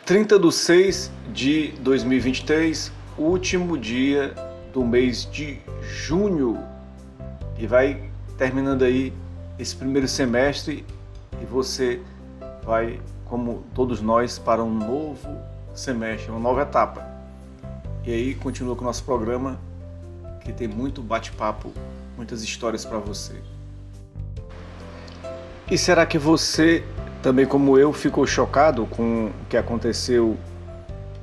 30/6/2023, último dia do mês de junho, e vai terminando aí esse primeiro semestre e você vai, como todos nós, para um novo semestre, uma nova etapa. E aí continua com o nosso programa, que tem muito bate-papo, muitas histórias para você. E será que você, também como eu, ficou chocado com o que aconteceu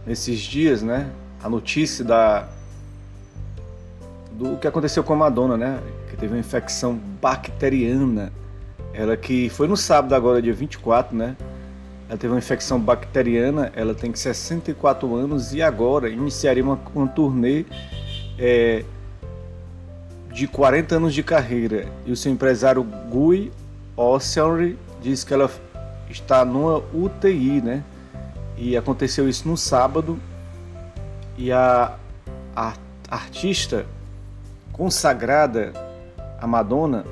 nesses dias, né? A notícia do que aconteceu com a Madonna, né? Que teve uma infecção bacteriana. Ela que foi no sábado agora, dia 24, né? Ela teve uma infecção bacteriana, ela tem 64 anos e agora iniciaria uma turnê de 40 anos de carreira. E o seu empresário Guy Oceanry diz que ela está numa UTI, né? E aconteceu isso no sábado. E a artista consagrada, a Madonna,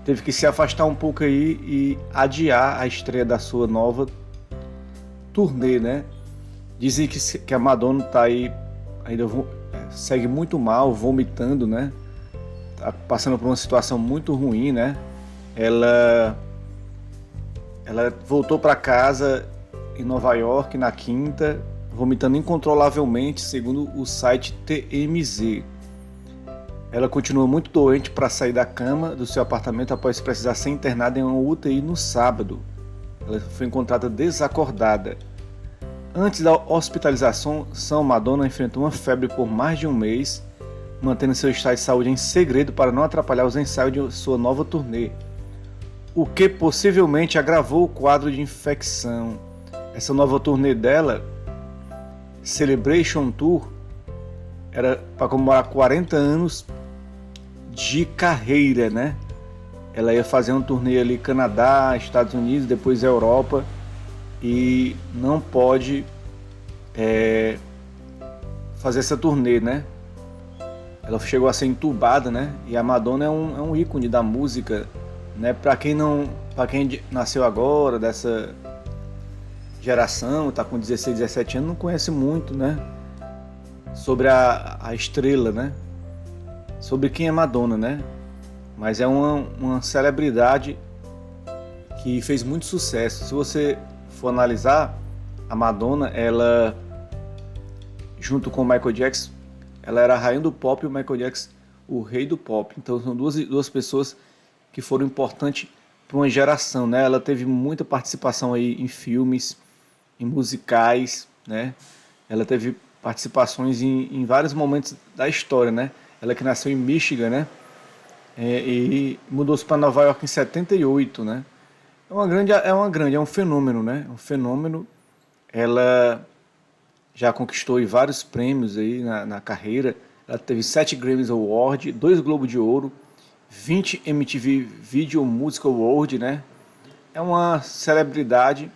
teve que se afastar um pouco aí e adiar a estreia da sua nova turnê, né? Dizem que a Madonna tá aí, ainda segue muito mal, vomitando, né? Tá passando por uma situação muito ruim, né? Ela voltou para casa em Nova York na quinta, vomitando incontrolavelmente, segundo o site TMZ. Ela continua muito doente para sair da cama do seu apartamento após precisar ser internada em uma UTI no sábado. Ela foi encontrada desacordada. Antes da hospitalização, Madonna enfrentou uma febre por mais de um mês, mantendo seu estado de saúde em segredo para não atrapalhar os ensaios de sua nova turnê, o que possivelmente agravou o quadro de infecção. Essa nova turnê dela, Celebration Tour, era para comemorar 40 anos de carreira, né? Ela ia fazer um turnê ali Canadá, Estados Unidos, depois Europa, e não pode fazer essa turnê, né? Ela chegou a ser entubada, né? E a Madonna é um ícone da música, né? Para quem nasceu agora, dessa geração, tá com 16, 17 anos, não conhece muito, né? Sobre a estrela, né? Sobre quem é Madonna, né? Mas é uma celebridade que fez muito sucesso. Se você for analisar, a Madonna, ela, junto com o Michael Jackson, ela era a rainha do pop e o Michael Jackson o rei do pop. Então são duas pessoas que foram importantes para uma geração, né? Ela teve muita participação aí em filmes, em musicais, né? Ela teve participações em vários momentos da história, né? Ela que nasceu em Michigan, né? E mudou-se para Nova York em 78, né? É um fenômeno, né? Um fenômeno. Ela já conquistou aí vários prêmios aí na carreira. Ela teve 7 Grammy Awards, 2 Globo de Ouro, 20 MTV Video Music Awards, né? É uma celebridade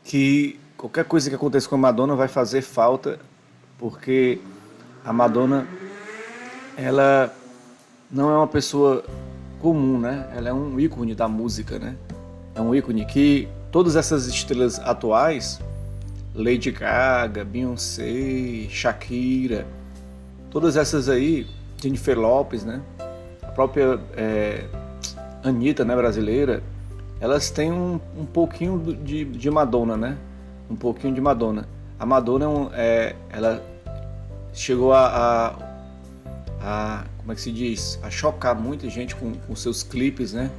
que qualquer coisa que aconteça com a Madonna vai fazer falta, porque a Madonna, ela não é uma pessoa comum, né? Ela é um ícone da música, né? É um ícone que todas essas estrelas atuais, Lady Gaga, Beyoncé, Shakira, todas essas aí, Jennifer Lopez, né? A própria Anitta, né, brasileira, elas têm um pouquinho de Madonna, né? Um pouquinho de Madonna. A Madonna ela chegou como é que se diz? A chocar muita gente com seus clipes, né?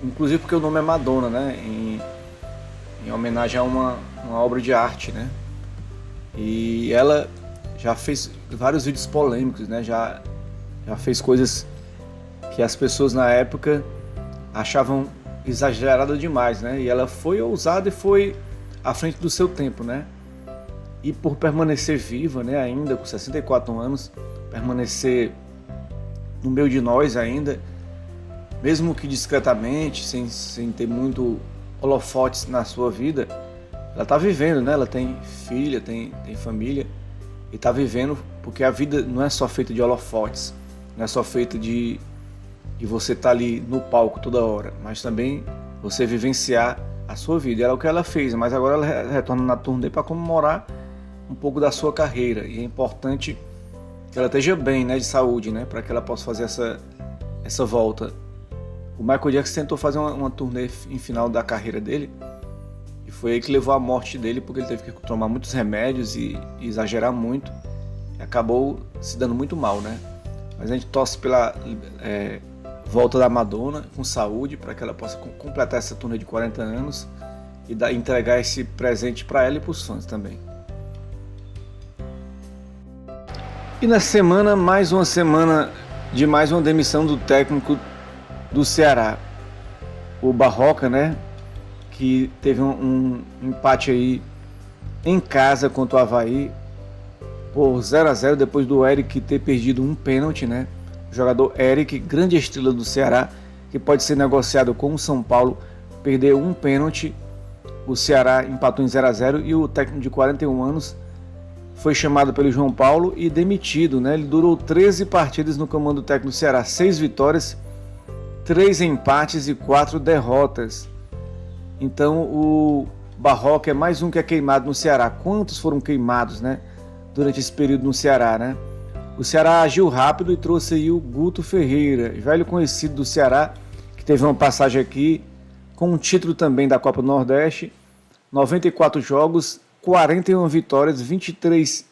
Inclusive porque o nome é Madonna, né? Em homenagem a uma obra de arte, né? E ela já fez vários vídeos polêmicos, né? Já fez coisas que as pessoas na época achavam exagerada demais, né? E ela foi ousada e foi à frente do seu tempo, né? E por permanecer viva, né? Ainda com 64 anos, permanecer no meio de nós ainda, mesmo que discretamente, sem ter muito holofotes na sua vida, ela está vivendo, né? Ela tem filha, tem família e está vivendo, porque a vida não é só feita de holofotes, não é só feita de você estar ali no palco toda hora, mas também você vivenciar a sua vida. Era o que ela fez, mas agora ela retorna na turnê para comemorar um pouco da sua carreira. E é importante que ela esteja bem, né, de saúde, né, para que ela possa fazer essa volta. O Michael Jackson tentou fazer uma turnê em final da carreira dele, e foi aí que levou à morte dele, porque ele teve que tomar muitos remédios e exagerar muito, e acabou se dando muito mal, né? Mas a gente torce pela volta da Madonna com saúde, para que ela possa completar essa turnê de 40 anos e entregar esse presente para ela e para os fãs também. E na semana, mais uma semana de mais uma demissão do técnico do Ceará, o Barroca, né, que teve um empate aí em casa contra o Avaí por 0-0, depois do Eric ter perdido um pênalti, né? O jogador Eric, grande estrela do Ceará, que pode ser negociado com o São Paulo, perdeu um pênalti. O Ceará empatou em 0-0 e o técnico de 41 anos foi chamado pelo João Paulo e demitido, né? Ele durou 13 partidas no comando técnico do Ceará, 6 vitórias, 3 empates e 4 derrotas. Então o Barroca é mais um que é queimado no Ceará. Quantos foram queimados, né, durante esse período no Ceará, né? O Ceará agiu rápido e trouxe aí o Guto Ferreira, velho conhecido do Ceará, que teve uma passagem aqui com um título também da Copa do Nordeste, 94 jogos, 41 vitórias, 23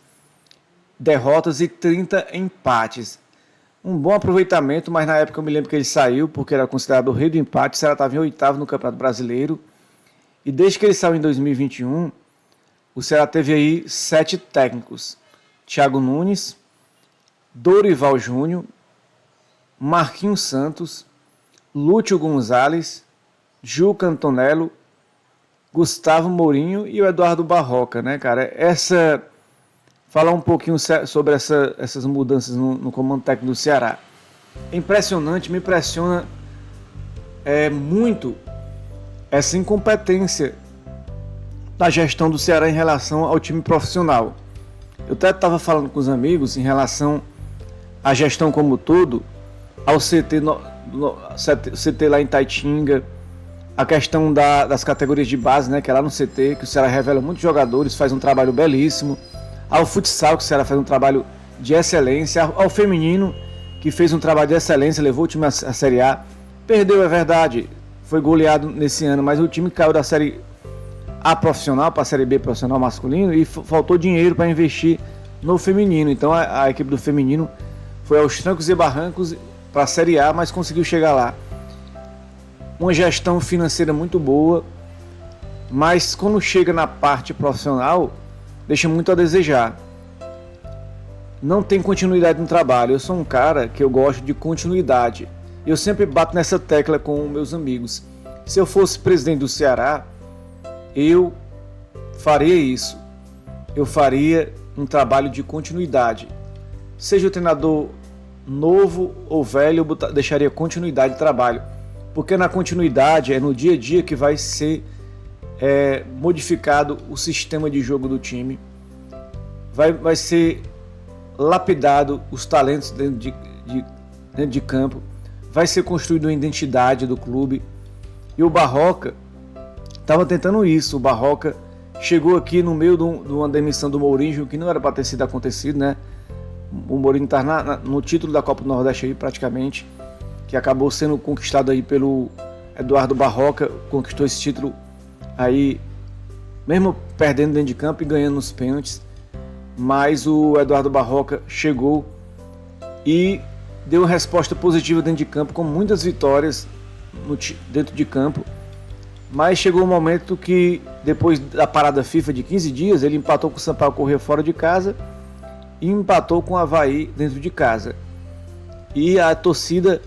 derrotas e 30 empates. Um bom aproveitamento, mas na época eu me lembro que ele saiu porque era considerado o rei do empate. O Ceará estava em 8º no Campeonato Brasileiro. E desde que ele saiu em 2021, o Ceará teve aí 7 técnicos. Thiago Nunes, Dorival Júnior, Marquinhos Santos, Lúcio Gonzalez, Juca Antonello, Gustavo Mourinho e o Eduardo Barroca, né, cara? Falar um pouquinho sobre essas mudanças no comando técnico do Ceará. É impressionante, me impressiona muito essa incompetência da gestão do Ceará em relação ao time profissional. Eu até estava falando com os amigos em relação à gestão como um todo, ao CT lá em Taitinga, a questão das categorias de base, né, que é lá no CT, que o Ceará revela muitos jogadores, faz um trabalho belíssimo, ao futsal, que o Ceará faz um trabalho de excelência, ao feminino, que fez um trabalho de excelência, levou o time à Série A, perdeu, é verdade, foi goleado nesse ano, mas o time caiu da Série A profissional para a Série B profissional masculino e faltou dinheiro para investir no feminino. Então a equipe do feminino foi aos trancos e barrancos para a Série A, mas conseguiu chegar lá. Uma gestão financeira muito boa, mas quando chega na parte profissional, deixa muito a desejar. Não tem continuidade no trabalho. Eu sou um cara que eu gosto de continuidade. Eu sempre bato nessa tecla com meus amigos. Se eu fosse presidente do Ceará, eu faria isso. Eu faria um trabalho de continuidade. Seja o treinador novo ou velho, eu deixaria continuidade de trabalho. Porque na continuidade é no dia a dia que vai ser modificado o sistema de jogo do time. Vai ser lapidado os talentos dentro de campo. Vai ser construída uma identidade do clube. E o Barroca estava tentando isso. O Barroca chegou aqui no meio de uma demissão do Mourinho, que não era para ter sido acontecido, né? O Mourinho está no título da Copa do Nordeste aí, praticamente, que acabou sendo conquistado aí pelo Eduardo Barroca, conquistou esse título aí, mesmo perdendo dentro de campo e ganhando nos pênaltis. Mas o Eduardo Barroca chegou e deu uma resposta positiva dentro de campo, com muitas vitórias dentro de campo. Mas chegou um momento que, depois da parada FIFA de 15 dias, ele empatou com o Sampaio Corrêa fora de casa e empatou com o Avaí dentro de casa. E a torcida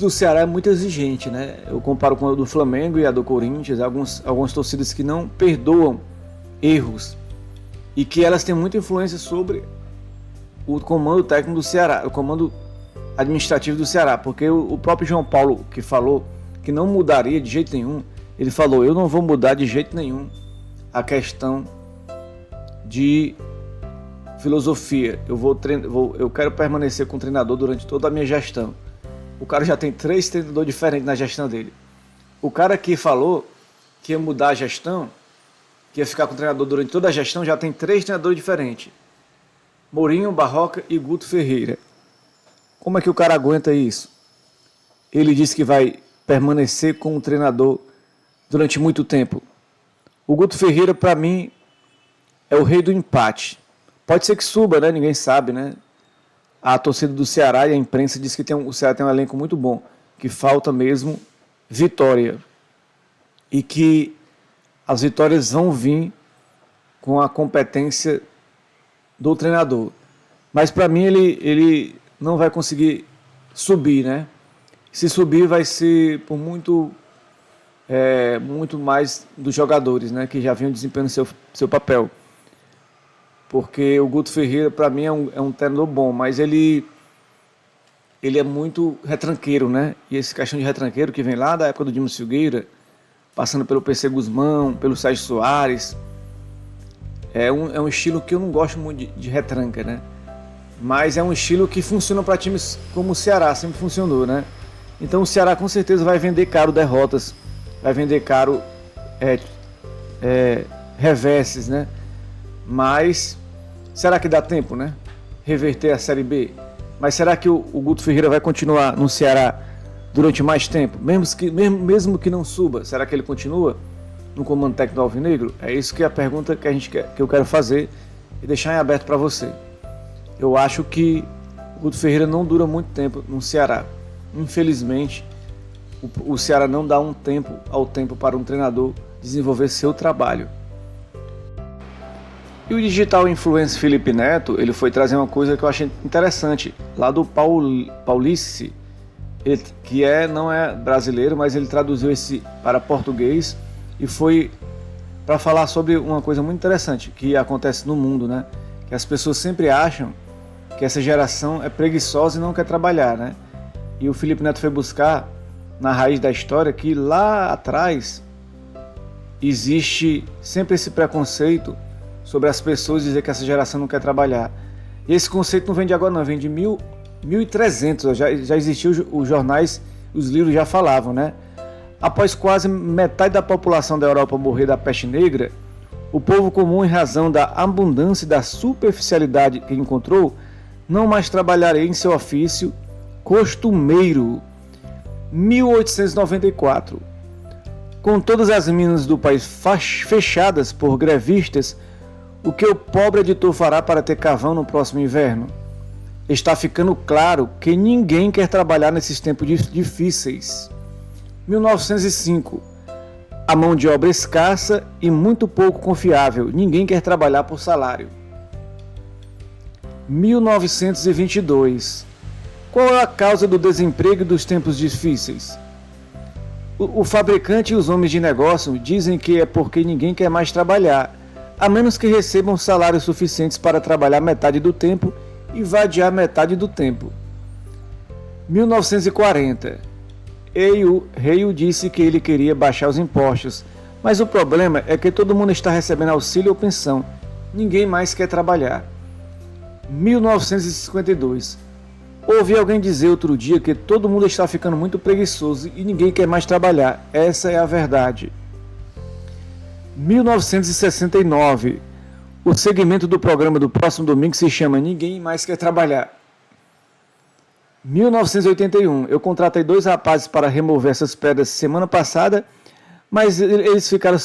do Ceará é muito exigente, né? Eu comparo com a do Flamengo e a do Corinthians, algumas torcidas que não perdoam erros e que elas têm muita influência sobre o comando técnico do Ceará, o comando administrativo do Ceará, porque o próprio João Paulo, que falou que não mudaria de jeito nenhum, ele falou: eu não vou mudar de jeito nenhum a questão de filosofia, eu quero permanecer com o treinador durante toda a minha gestão. O cara já tem 3 treinadores diferentes na gestão dele. O cara que falou que ia mudar a gestão, que ia ficar com o treinador durante toda a gestão, já tem 3 treinadores diferentes. Mourinho, Barroca e Guto Ferreira. Como é que o cara aguenta isso? Ele disse que vai permanecer com o treinador durante muito tempo. O Guto Ferreira, para mim, é o rei do empate. Pode ser que suba, né? Ninguém sabe, né? A torcida do Ceará e a imprensa diz que o Ceará tem um elenco muito bom, que falta mesmo vitória. E que as vitórias vão vir com a competência do treinador. Mas para mim ele não vai conseguir subir, né? Se subir vai ser por muito mais dos jogadores, né? Que já vinham desempenhando seu papel. Porque o Guto Ferreira, para mim, é um treinador bom, mas ele é muito retranqueiro, né? E esse questão de retranqueiro que vem lá da época do Dimas Filgueira, passando pelo PC Guzmão, pelo Sérgio Soares, é um estilo que eu não gosto muito de retranca, né? Mas é um estilo que funciona para times como o Ceará, sempre funcionou, né? Então o Ceará com certeza vai vender caro derrotas, vai vender caro reverses, né? Mas será que dá tempo, né? Reverter a Série B? Mas será que o Guto Ferreira vai continuar no Ceará durante mais tempo? Mesmo que não suba, será que ele continua no comando técnico do Alvinegro? É isso que é a pergunta que eu quero fazer e deixar em aberto para você. Eu acho que o Guto Ferreira não dura muito tempo no Ceará. Infelizmente, o Ceará não dá ao tempo para um treinador desenvolver seu trabalho. E o digital influencer Felipe Neto, ele foi trazer uma coisa que eu achei interessante, lá do Paulice, que não é brasileiro, mas ele traduziu esse para português e foi para falar sobre uma coisa muito interessante que acontece no mundo, né? Que as pessoas sempre acham que essa geração é preguiçosa e não quer trabalhar, né? E o Felipe Neto foi buscar na raiz da história que lá atrás existe sempre esse preconceito sobre as pessoas dizer que essa geração não quer trabalhar. E esse conceito não vem de agora não, vem de 1300, já existiam os jornais, os livros já falavam, né? Após quase metade da população da Europa morrer da peste negra, o povo comum, em razão da abundância e da superficialidade que encontrou, não mais trabalharia em seu ofício costumeiro. 1894. Com todas as minas do país fechadas por grevistas, o que o pobre editor fará para ter carvão no próximo inverno? Está ficando claro que ninguém quer trabalhar nesses tempos difíceis. 1905. A mão de obra escassa e muito pouco confiável. Ninguém quer trabalhar por salário. 1922. Qual é a causa do desemprego e dos tempos difíceis? O fabricante e os homens de negócio dizem que é porque ninguém quer mais trabalhar, a menos que recebam salários suficientes para trabalhar metade do tempo e vadiar metade do tempo. 1940. Reio disse que ele queria baixar os impostos, mas o problema é que todo mundo está recebendo auxílio ou pensão. Ninguém mais quer trabalhar. 1952. Ouvi alguém dizer outro dia que todo mundo está ficando muito preguiçoso e ninguém quer mais trabalhar. Essa é a verdade. 1969. O segmento do programa do próximo domingo se chama Ninguém Mais Quer Trabalhar. 1981. Eu contratei 2 rapazes para remover essas pedras semana passada, mas eles ficaram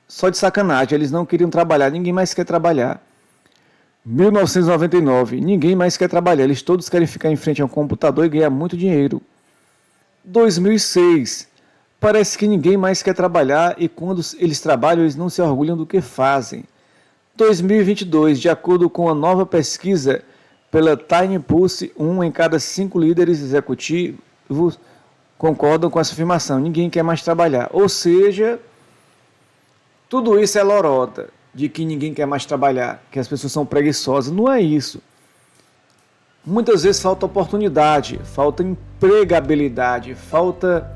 só de sacanagem. Eles não queriam trabalhar. Ninguém mais quer trabalhar. 1999. Ninguém mais quer trabalhar. Eles todos querem ficar em frente a um computador e ganhar muito dinheiro. 2006. Parece que ninguém mais quer trabalhar e quando eles trabalham, eles não se orgulham do que fazem. 2022. De acordo com a nova pesquisa pela Time Pulse, 1 em cada 5 líderes executivos concordam com essa afirmação. Ninguém quer mais trabalhar. Ou seja, tudo isso é lorota de que ninguém quer mais trabalhar, que as pessoas são preguiçosas. Não é isso. Muitas vezes falta oportunidade, falta empregabilidade, falta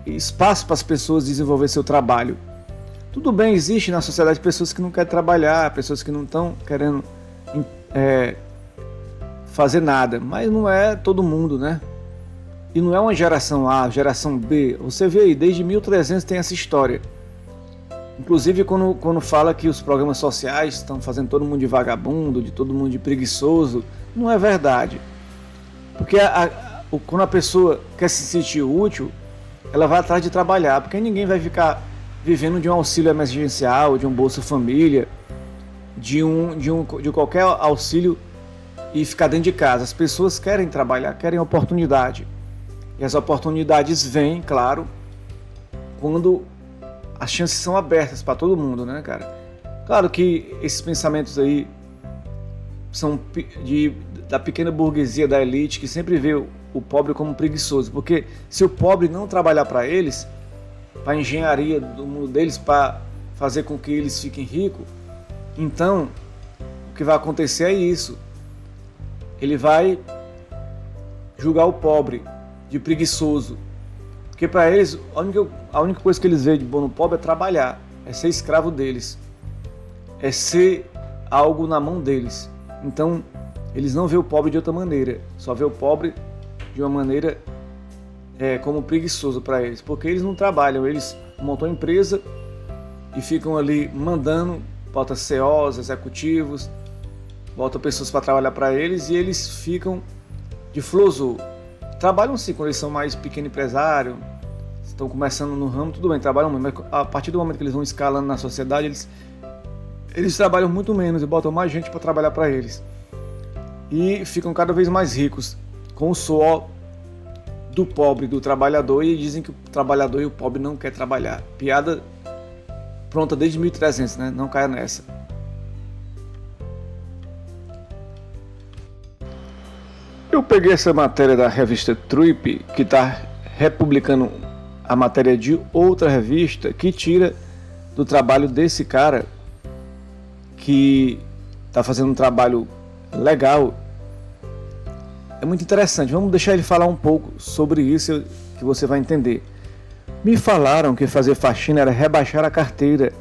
espaço para as pessoas desenvolver seu trabalho. Tudo bem, existe na sociedade pessoas que não querem trabalhar, pessoas que não estão querendo fazer nada, mas não é todo mundo, né? E não é uma geração A, geração B. Você vê aí, desde 1300 tem essa história. Inclusive quando fala que os programas sociais estão fazendo todo mundo de vagabundo, de todo mundo de preguiçoso, não é verdade. Porque quando a pessoa quer se sentir útil, ela vai atrás de trabalhar, porque ninguém vai ficar vivendo de um auxílio emergencial, de um Bolsa Família, de qualquer auxílio e ficar dentro de casa. As pessoas querem trabalhar, querem oportunidade. E as oportunidades vêm, claro, quando as chances são abertas para todo mundo, né, cara? Claro que esses pensamentos aí são da pequena burguesia, da elite, que sempre vê o pobre como preguiçoso. Porque se o pobre não trabalhar para eles, para a engenharia do mundo deles, para fazer com que eles fiquem ricos, então o que vai acontecer é isso. Ele vai julgar o pobre de preguiçoso. Porque para eles, a única coisa que eles veem de bom no pobre é trabalhar, é ser escravo deles, é ser algo na mão deles. Então, eles não veem o pobre de outra maneira, só vê o pobre de uma maneira como preguiçoso para eles, porque eles não trabalham, eles montam a empresa e ficam ali mandando, bota CEOs, executivos, bota pessoas para trabalhar para eles e eles ficam de flosou. Trabalham sim quando eles são mais pequeno empresário, estão começando no ramo, tudo bem, trabalham muito, mas a partir do momento que eles vão escalando na sociedade, eles trabalham muito menos e botam mais gente para trabalhar para eles. E ficam cada vez mais ricos com o suor do pobre, do trabalhador, e dizem que o trabalhador e o pobre não quer trabalhar. Piada pronta desde 1300, né? Não caia nessa. Eu peguei essa matéria da revista Trip, que está republicando a matéria de outra revista, que tira do trabalho desse cara, que está fazendo um trabalho legal. É muito interessante, vamos deixar ele falar um pouco sobre isso, que você vai entender. Me falaram que fazer faxina era rebaixar a carteira.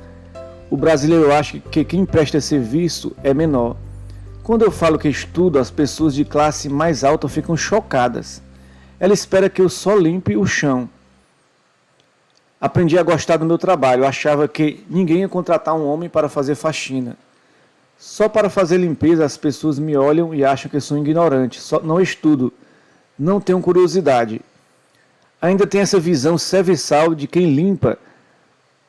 O brasileiro acha que quem presta serviço é menor. Quando eu falo que estudo, as pessoas de classe mais alta ficam chocadas. Ela espera que eu só limpe o chão. Aprendi a gostar do meu trabalho. Eu achava que ninguém ia contratar um homem para fazer faxina. Só para fazer limpeza as pessoas me olham e acham que eu sou ignorante. Só não estudo. Não tenho curiosidade. Ainda tem essa visão serviçal de quem limpa.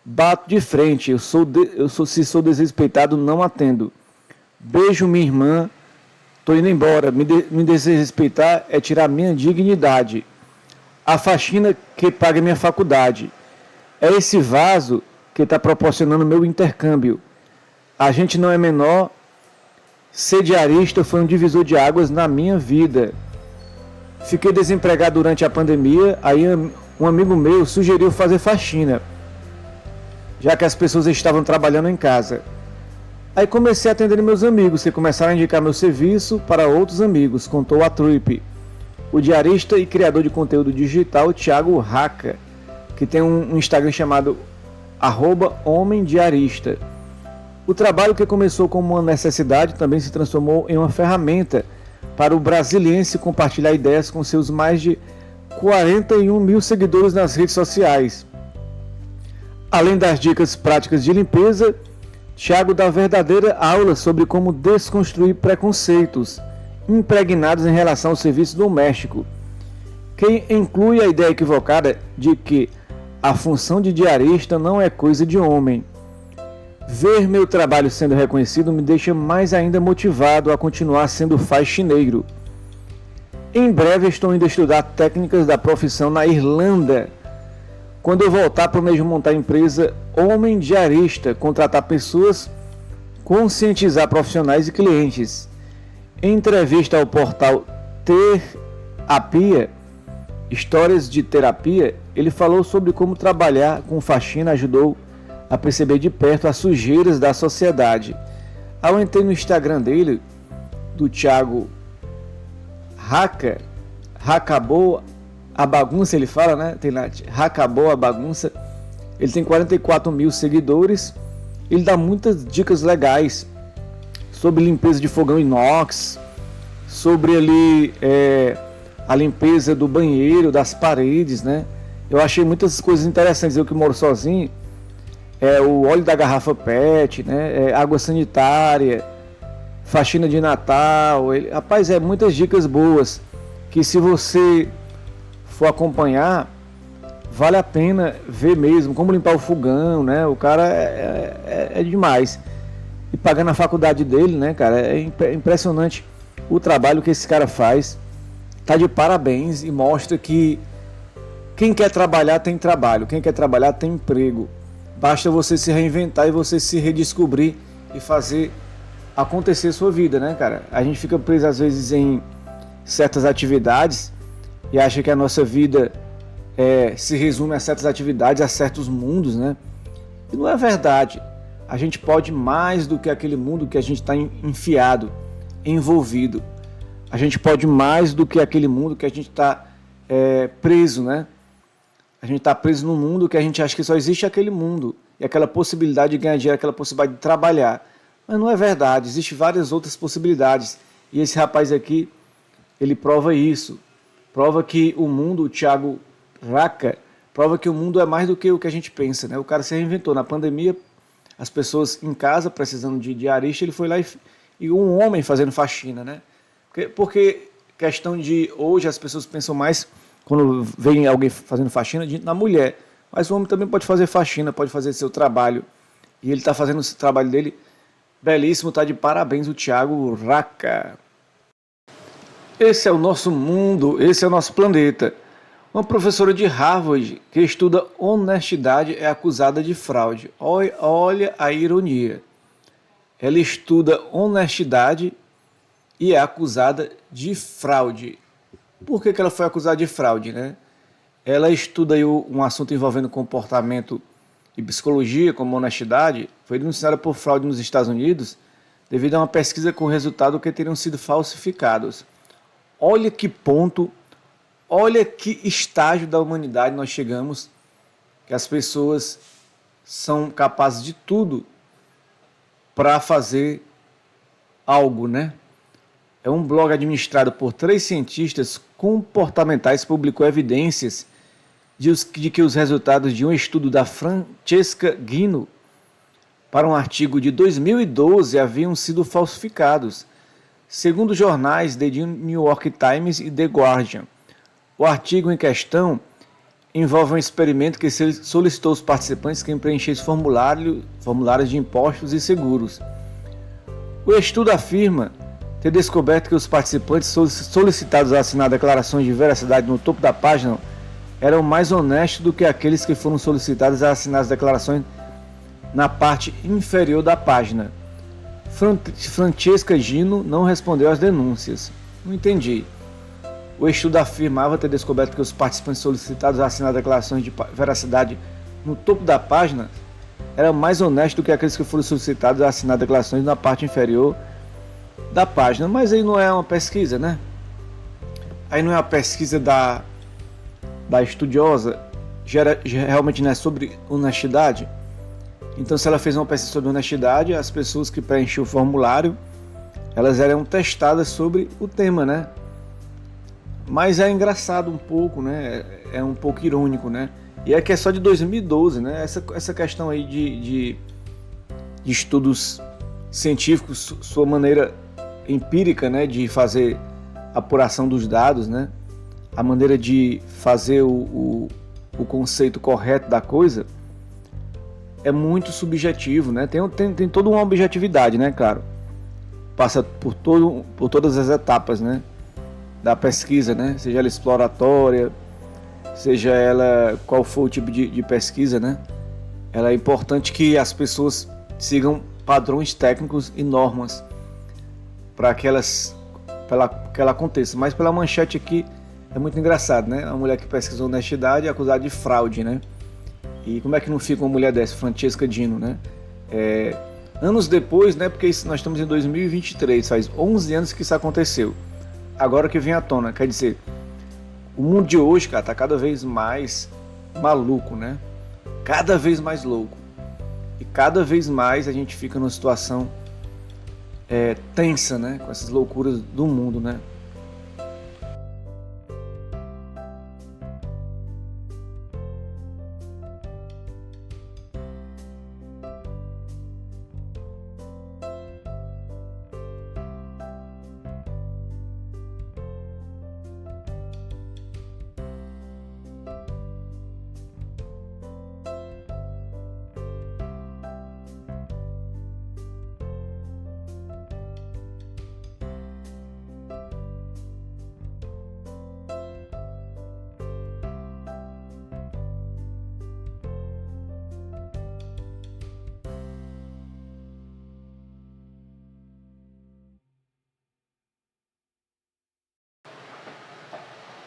Bato de frente. Se sou desrespeitado, não atendo. Beijo minha irmã, tô indo embora, me desrespeitar é tirar minha dignidade. A faxina que paga minha faculdade. É esse vaso que está proporcionando meu intercâmbio. A gente não é menor, ser diarista foi um divisor de águas na minha vida. Fiquei desempregado durante a pandemia, aí um amigo meu sugeriu fazer faxina, já que as pessoas estavam trabalhando em casa. Aí comecei a atender meus amigos, que começaram a indicar meu serviço para outros amigos, contou a Trip. O diarista e criador de conteúdo digital Thiago Raca, que tem um Instagram chamado @homemdiarista. O trabalho, que começou como uma necessidade, também se transformou em uma ferramenta para o brasiliense compartilhar ideias com seus mais de 41 mil seguidores nas redes sociais. Além das dicas práticas de limpeza, Thiago dá verdadeira aula sobre como desconstruir preconceitos impregnados em relação ao serviço doméstico, que inclui a ideia equivocada de que a função de diarista não é coisa de homem. Ver meu trabalho sendo reconhecido me deixa mais ainda motivado a continuar sendo faxineiro. Em breve estou indo estudar técnicas da profissão na Irlanda. Quando eu voltar, planejo montar a empresa Homem Diarista, contratar pessoas, conscientizar profissionais e clientes. Em entrevista ao portal Terapia, Histórias de Terapia, ele falou sobre como trabalhar com faxina ajudou a perceber de perto as sujeiras da sociedade. Ao entrei no Instagram dele, do Thiago Raca, acabou a bagunça, ele fala, né? Tem lá, acabou a bagunça. Ele tem 44 mil seguidores. Ele dá muitas dicas legais sobre limpeza de fogão inox, sobre ali a limpeza do banheiro, das paredes, né? Eu achei muitas coisas interessantes. Eu que moro sozinho, o óleo da garrafa PET, né? Água sanitária, faxina de Natal. Rapaz, muitas dicas boas que, se você for acompanhar, vale a pena ver mesmo. Como limpar o fogão, né? O cara é demais. E pagando a faculdade dele, né, cara? É impressionante o trabalho que esse cara faz. Tá de parabéns e mostra que quem quer trabalhar tem trabalho, quem quer trabalhar tem emprego. Basta você se reinventar e você se redescobrir e fazer acontecer sua vida, né, cara? A gente fica preso às vezes em certas atividades e acha que a nossa vida se resume a certas atividades, a certos mundos, né? E não é verdade. A gente pode mais do que aquele mundo que a gente está enfiado, envolvido. A gente pode mais do que aquele mundo que a gente está preso, né? A gente está preso num mundo que a gente acha que só existe aquele mundo e aquela possibilidade de ganhar dinheiro, aquela possibilidade de trabalhar. Mas não é verdade, existem várias outras possibilidades. E esse rapaz aqui, ele prova isso. Prova que o mundo, o Thiago Raca, prova que o mundo é mais do que o que a gente pensa, né? O cara se reinventou. Na pandemia, as pessoas em casa precisando de diarista, ele foi lá e um homem fazendo faxina, né? Porque questão de hoje as pessoas pensam mais quando vem alguém fazendo faxina na mulher. Mas o homem também pode fazer faxina, pode fazer seu trabalho. E ele está fazendo esse trabalho dele belíssimo, tá de parabéns o Thiago Raca. Esse é o nosso mundo, esse é o nosso planeta. Uma professora de Harvard que estuda honestidade é acusada de fraude. Olha a ironia. Ela estuda honestidade e é acusada de fraude. Por que ela foi acusada de fraude, né? Ela estuda aí um assunto envolvendo comportamento e psicologia, como honestidade. Foi denunciada por fraude nos Estados Unidos devido a uma pesquisa com resultado que teriam sido falsificados. Olha que ponto, olha que estágio da humanidade nós chegamos, que as pessoas são capazes de tudo para fazer algo, né? Um blog administrado por 3 cientistas comportamentais publicou evidências de que os resultados de um estudo da Francesca Gino para um artigo de 2012 haviam sido falsificados, segundo jornais The New York Times e The Guardian. O artigo em questão envolve um experimento que solicitou aos participantes que preenchessem formulários de impostos e seguros. O estudo afirma ter descoberto que os participantes solicitados a assinar declarações de veracidade no topo da página eram mais honestos do que aqueles que foram solicitados a assinar as declarações na parte inferior da página. Francesca Gino não respondeu às denúncias. Não entendi. O estudo afirmava ter descoberto que os participantes solicitados a assinar declarações de veracidade no topo da página eram mais honestos do que aqueles que foram solicitados a assinar declarações na parte inferior da página. Mas aí não é uma pesquisa, né? Aí não é uma pesquisa da estudiosa, realmente não é sobre honestidade. Então, se ela fez uma pesquisa sobre honestidade, as pessoas que preenchiam o formulário, elas eram testadas sobre o tema, né? Mas é engraçado um pouco, né? É um pouco irônico, né? E é que é só de 2012, né? Essa questão aí de estudos científicos, sua maneira empírica, né, de fazer apuração dos dados, né? A maneira de fazer o conceito correto da coisa é muito subjetivo, né? Tem toda uma objetividade, né, claro. Passa por todas as etapas, né, da pesquisa, né? Seja ela exploratória, seja ela qual for o tipo de pesquisa, né? Ela é importante que as pessoas sigam padrões técnicos e normas para que ela aconteça. Mas pela manchete aqui é muito engraçado, né? A mulher que pesquisou honestidade é acusada de fraude, né? E como é que não fica uma mulher dessa, Francesca Gino, né? Anos depois, né? Porque nós estamos em 2023, faz 11 anos que isso aconteceu. Agora que vem à tona, quer dizer, o mundo de hoje, cara, tá cada vez mais maluco, né? Cada vez mais louco. E cada vez mais a gente fica numa situação tensa, né? Com essas loucuras do mundo, né?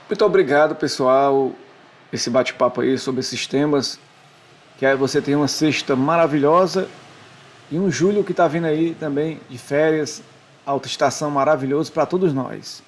Muito obrigado, pessoal, esse bate-papo aí sobre esses temas. Que aí você tenha uma sexta maravilhosa e um julho que está vindo aí também de férias, alta estação maravilhoso para todos nós.